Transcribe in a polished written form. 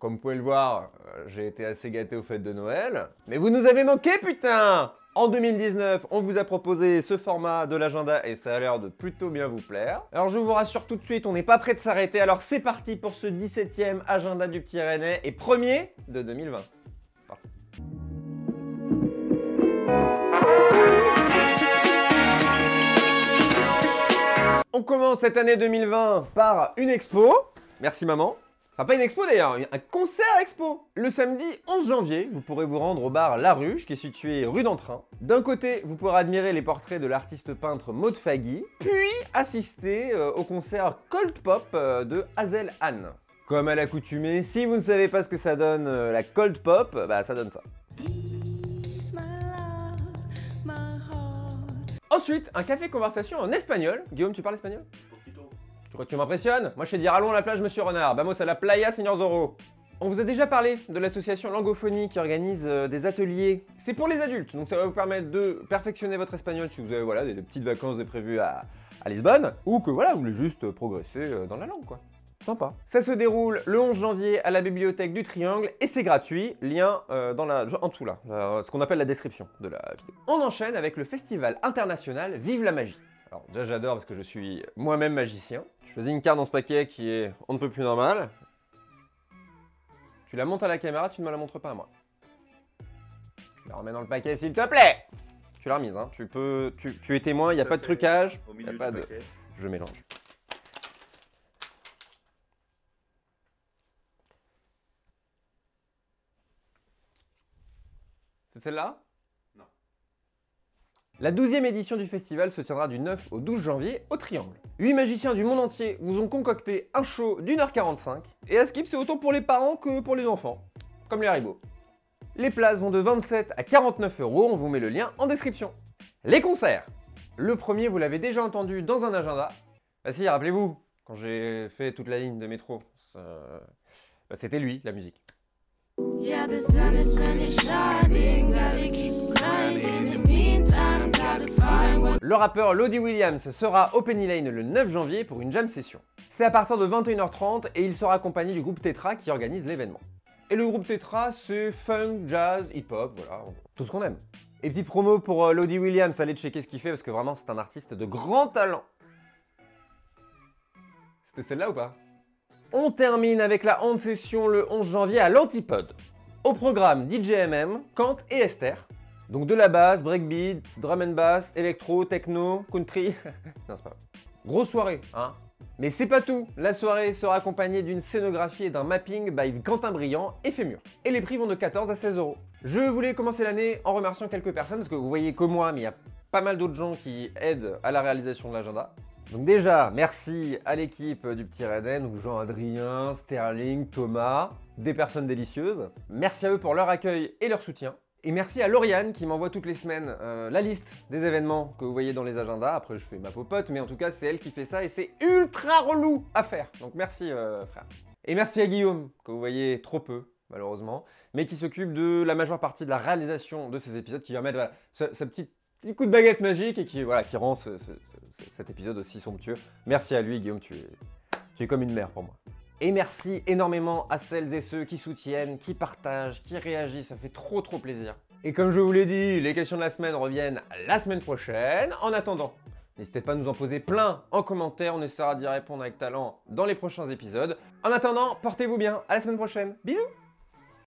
comme vous pouvez le voir, j'ai été assez gâté aux fêtes de Noël. Mais vous nous avez manqué, putain! En 2019, on vous a proposé ce format de l'agenda et ça a l'air de plutôt bien vous plaire. Alors je vous rassure tout de suite, on n'est pas prêt de s'arrêter, alors c'est parti pour ce 17e agenda du Petit Rennais et premier de 2020. C'est parti. On commence cette année 2020 par une expo. Merci maman. Enfin, pas une expo d'ailleurs, un concert expo. Le samedi 11 janvier, vous pourrez vous rendre au bar La Ruche, qui est situé rue d'Entrain. D'un côté, vous pourrez admirer les portraits de l'artiste peintre Maud Fagui, puis assister au concert Cold Pop de Hazel Anne. Comme à l'accoutumée, si vous ne savez pas ce que ça donne la Cold Pop, bah ça donne ça. Ensuite, un café conversation en espagnol. Guillaume, tu parles espagnol? Tu crois que tu m'impressionnes? Moi je sais dire allons à la plage Monsieur Renard, vamos à la playa Señor Zorro. On vous a déjà parlé de l'association Langophonie qui organise des ateliers. C'est pour les adultes, donc ça va vous permettre de perfectionner votre espagnol si vous avez voilà, des petites vacances de prévues à Lisbonne, ou que voilà, vous voulez juste progresser dans la langue quoi. Sympa. Ça se déroule le 11 janvier à la bibliothèque du Triangle et c'est gratuit. Lien en dessous là, ce qu'on appelle la description de la vidéo. On enchaîne avec le festival international Vive la magie. Alors déjà j'adore parce que je suis moi-même magicien. Je choisis une carte dans ce paquet qui est on ne peut plus normal. Tu la montes à la caméra, tu ne me la montres pas à moi. Tu la remets dans le paquet s'il te plaît. Tu l'as remise, hein. Tu es témoin, il n'y a pas de trucage. Il n'y a pas de... Je mélange. C'est celle-là? Non. La 12e édition du festival se tiendra du 9 au 12 janvier au Triangle. 8 magiciens du monde entier vous ont concocté un show d'1h45. Et à Skip, c'est autant pour les parents que pour les enfants. Comme les Haribo. Les places vont de 27 à 49 €, on vous met le lien en description. Les concerts. Le premier, vous l'avez déjà entendu dans un agenda. Bah si, rappelez-vous, quand j'ai fait toute la ligne de métro, c'était lui, la musique. Yeah, the sun is shining, gotta keep grinding. In the meantime, gotta find what... Le rappeur Lodi Williams sera au Penny Lane le 9 janvier pour une jam session. C'est à partir de 21h30 et il sera accompagné du groupe Tetra qui organise l'événement. Et le groupe Tetra, c'est funk, jazz, hip-hop, voilà, tout ce qu'on aime. Et petite promo pour Lodi Williams, allez checker ce qu'il fait parce que vraiment c'est un artiste de grand talent. C'était celle-là ou pas? On termine avec la hand session le 11 janvier à l'Antipode. Au programme DJMM, Kant et Esther. Donc de la basse, breakbeat, drum and bass, électro, techno, country. Non, c'est pas vrai. Grosse soirée, hein. Mais c'est pas tout. La soirée sera accompagnée d'une scénographie et d'un mapping by Quentin Briand et Fémur. Et les prix vont de 14 à 16 €. Je voulais commencer l'année en remerciant quelques personnes parce que vous voyez que moi, mais il y a pas mal d'autres gens qui aident à la réalisation de l'agenda. Donc déjà, merci à l'équipe du Petit Rennais, donc Jean-Adrien, Sterling, Thomas, des personnes délicieuses. Merci à eux pour leur accueil et leur soutien. Et merci à Lauriane qui m'envoie toutes les semaines la liste des événements que vous voyez dans les agendas. Après, je fais ma popote, mais en tout cas, c'est elle qui fait ça et c'est ultra relou à faire. Donc merci frère. Et merci à Guillaume, que vous voyez trop peu, malheureusement, mais qui s'occupe de la majeure partie de la réalisation de ces épisodes, qui va mettre voilà, ce petit coup de baguette magique et qui rend cet épisode aussi somptueux. Merci à lui, Guillaume, tu es comme une mère pour moi. Et merci énormément à celles et ceux qui soutiennent, qui partagent, qui réagissent, ça fait trop plaisir. Et comme je vous l'ai dit, les questions de la semaine reviennent la semaine prochaine. En attendant, n'hésitez pas à nous en poser plein en commentaire, on essaiera d'y répondre avec talent dans les prochains épisodes. En attendant, portez-vous bien, à la semaine prochaine, bisous!